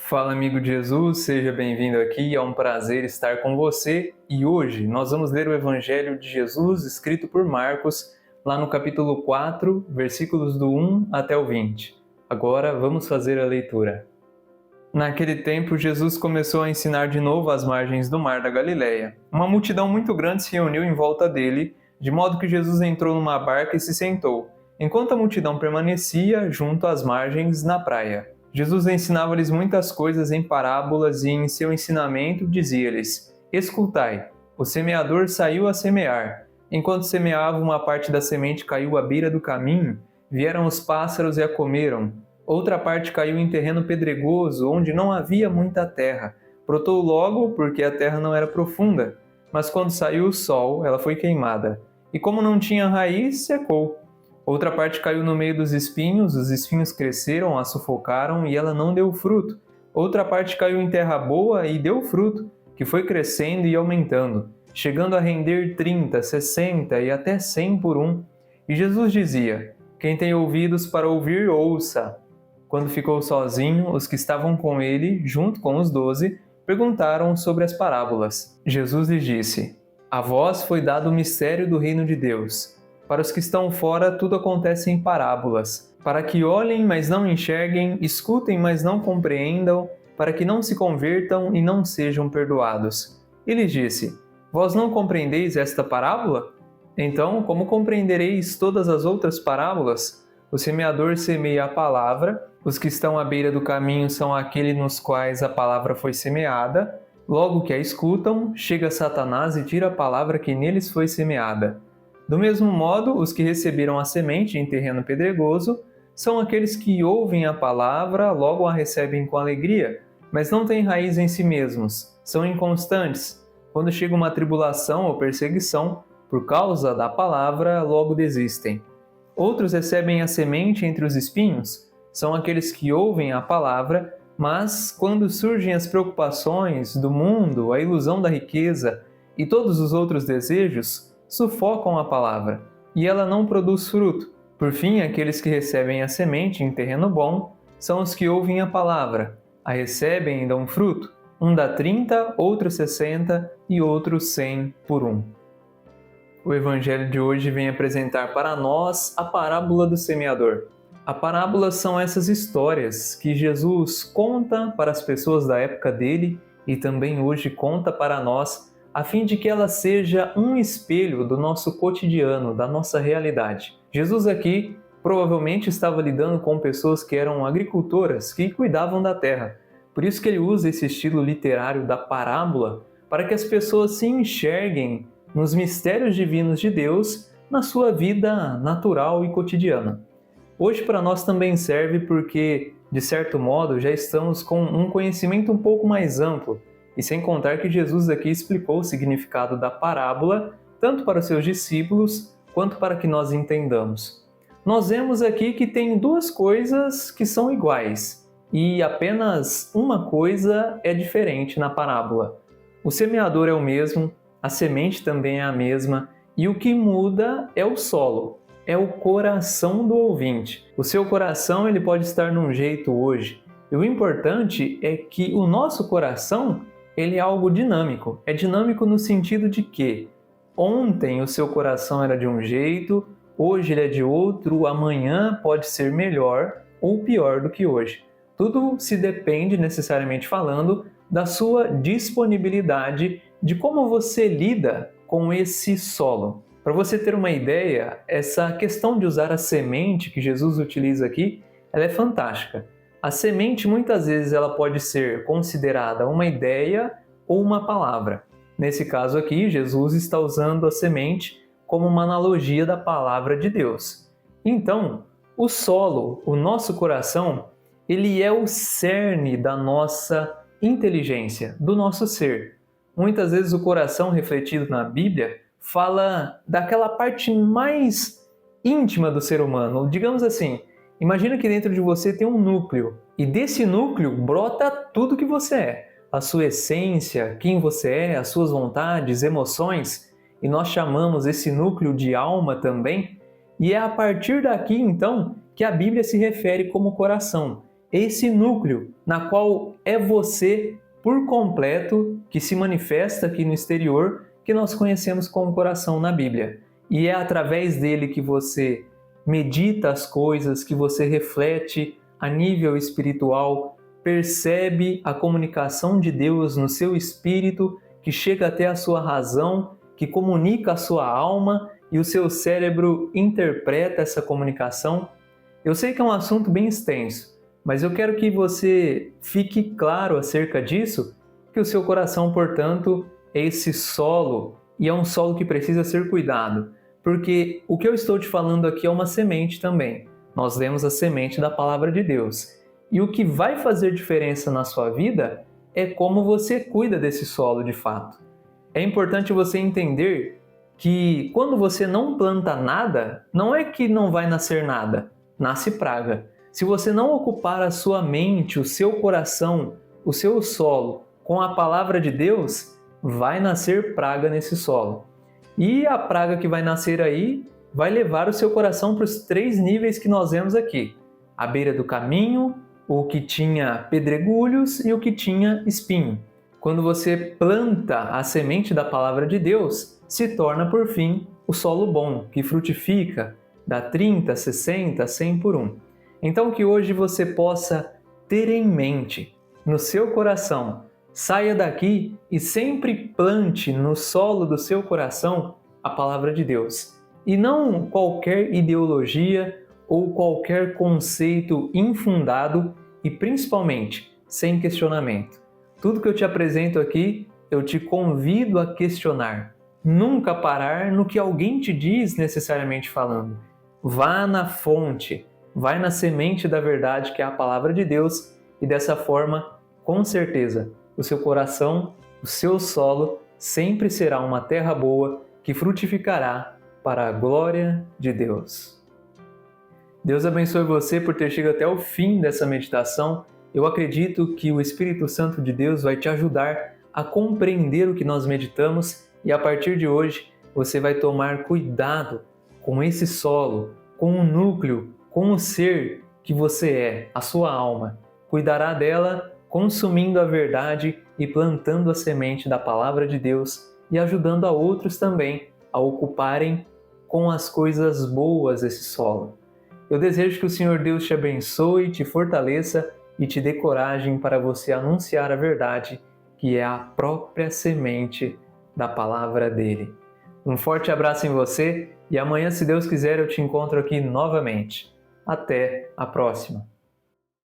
Fala, amigo de Jesus, seja bem-vindo aqui, é um prazer estar com você e hoje nós vamos ler o Evangelho de Jesus escrito por Marcos, lá no capítulo 4, versículos do 1 até o 20. Agora vamos fazer a leitura. Naquele tempo, Jesus começou a ensinar de novo às margens do mar da Galileia. Uma multidão muito grande se reuniu em volta dele, de modo que Jesus entrou numa barca e se sentou, enquanto a multidão permanecia junto às margens na praia. Jesus ensinava-lhes muitas coisas em parábolas e em seu ensinamento dizia-lhes: Escutai, o semeador saiu a semear. Enquanto semeava, uma parte da semente caiu à beira do caminho, vieram os pássaros e a comeram. Outra parte caiu em terreno pedregoso, onde não havia muita terra. Brotou logo, porque a terra não era profunda. Mas quando saiu o sol, ela foi queimada. E como não tinha raiz, secou. Outra parte caiu no meio dos espinhos, os espinhos cresceram, a sufocaram e ela não deu fruto. Outra parte caiu em terra boa e deu fruto, que foi crescendo e aumentando, chegando a render 30, 60 e até 100 por um. E Jesus dizia: Quem tem ouvidos para ouvir, ouça. Quando ficou sozinho, os que estavam com ele, junto com os 12, perguntaram sobre as parábolas. Jesus lhes disse: A vós foi dado o mistério do reino de Deus. Para os que estão fora, tudo acontece em parábolas, para que olhem, mas não enxerguem, escutem, mas não compreendam, para que não se convertam e não sejam perdoados. E lhes disse: Vós não compreendeis esta parábola? Então, como compreendereis todas as outras parábolas? O semeador semeia a palavra, os que estão à beira do caminho são aqueles nos quais a palavra foi semeada. Logo que a escutam, chega Satanás e tira a palavra que neles foi semeada. Do mesmo modo, os que receberam a semente em terreno pedregoso são aqueles que ouvem a palavra, logo a recebem com alegria, mas não têm raiz em si mesmos, são inconstantes. Quando chega uma tribulação ou perseguição, por causa da palavra, logo desistem. Outros recebem a semente entre os espinhos, são aqueles que ouvem a palavra, mas quando surgem as preocupações do mundo, a ilusão da riqueza e todos os outros desejos, sufocam a palavra, e ela não produz fruto. Por fim, aqueles que recebem a semente em terreno bom são os que ouvem a palavra, a recebem e dão fruto. Um dá 30, outro 60 e outro 100 por um. O Evangelho de hoje vem apresentar para nós a parábola do semeador. A parábola são essas histórias que Jesus conta para as pessoas da época dele e também hoje conta para nós, a fim de que ela seja um espelho do nosso cotidiano, da nossa realidade. Jesus aqui provavelmente estava lidando com pessoas que eram agricultoras, que cuidavam da terra. Por isso que ele usa esse estilo literário da parábola, para que as pessoas se enxerguem nos mistérios divinos de Deus na sua vida natural e cotidiana. Hoje para nós também serve porque, de certo modo, já estamos com um conhecimento um pouco mais amplo, e sem contar que Jesus aqui explicou o significado da parábola, tanto para os seus discípulos, quanto para que nós entendamos. Nós vemos aqui que tem duas coisas que são iguais, e apenas uma coisa é diferente na parábola. O semeador é o mesmo, a semente também é a mesma, e o que muda é o solo, é o coração do ouvinte. O seu coração ele pode estar num jeito hoje, e o importante é que o nosso coração ele é algo dinâmico. É dinâmico no sentido de que ontem o seu coração era de um jeito, hoje ele é de outro, amanhã pode ser melhor ou pior do que hoje. Tudo se depende, necessariamente falando, da sua disponibilidade, de como você lida com esse solo. Para você ter uma ideia, essa questão de usar a semente que Jesus utiliza aqui, ela é fantástica. A semente, muitas vezes, ela pode ser considerada uma ideia ou uma palavra. Nesse caso aqui, Jesus está usando a semente como uma analogia da palavra de Deus. Então, o solo, o nosso coração, ele é o cerne da nossa inteligência, do nosso ser. Muitas vezes o coração refletido na Bíblia fala daquela parte mais íntima do ser humano, digamos assim. Imagina que dentro de você tem um núcleo, e desse núcleo brota tudo que você é. A sua essência, quem você é, as suas vontades, emoções, e nós chamamos esse núcleo de alma também, e é a partir daqui, então, que a Bíblia se refere como coração. esse núcleo na qual é você por completo que se manifesta aqui no exterior, que nós conhecemos como coração na Bíblia. E é através dele que você medita as coisas, que você reflete a nível espiritual, percebe a comunicação de Deus no seu espírito, que chega até a sua razão, que comunica a sua alma e o seu cérebro interpreta essa comunicação. Eu sei que é um assunto bem extenso, mas eu quero que você fique claro acerca disso, que o seu coração, portanto, é esse solo e é um solo que precisa ser cuidado, porque o que eu estou te falando aqui é uma semente também. Nós lemos a semente da palavra de Deus. E o que vai fazer diferença na sua vida é como você cuida desse solo de fato. É importante você entender que quando você não planta nada, não é que não vai nascer nada, nasce praga. Se você não ocupar a sua mente, o seu coração, o seu solo com a palavra de Deus, vai nascer praga nesse solo. E a praga que vai nascer aí vai levar o seu coração para os 3 níveis que nós vemos aqui: à beira do caminho, o que tinha pedregulhos e o que tinha espinho. Quando você planta a semente da palavra de Deus, se torna por fim o solo bom, que frutifica, dá 30, 60, 100 por 1. Então que hoje você possa ter em mente, no seu coração, saia daqui e sempre plante no solo do seu coração a palavra de Deus. E não qualquer ideologia ou qualquer conceito infundado e principalmente sem questionamento. Tudo que eu te apresento aqui, eu te convido a questionar. Nunca parar no que alguém te diz necessariamente falando. Vá na fonte, vai na semente da verdade que é a palavra de Deus e dessa forma, com certeza, o seu coração, o seu solo sempre será uma terra boa que frutificará para a glória de Deus. Deus abençoe você por ter chegado até o fim dessa meditação. Eu acredito que o Espírito Santo de Deus vai te ajudar a compreender o que nós meditamos e a partir de hoje você vai tomar cuidado com esse solo, com o núcleo, com o ser que você é, a sua alma. Cuidará dela consumindo a verdade e plantando a semente da palavra de Deus e ajudando a outros também a ocuparem com as coisas boas esse solo. Eu desejo que o Senhor Deus te abençoe, te fortaleça e te dê coragem para você anunciar a verdade, que é a própria semente da palavra dele. Um forte abraço em você e amanhã, se Deus quiser, eu te encontro aqui novamente. Até a próxima!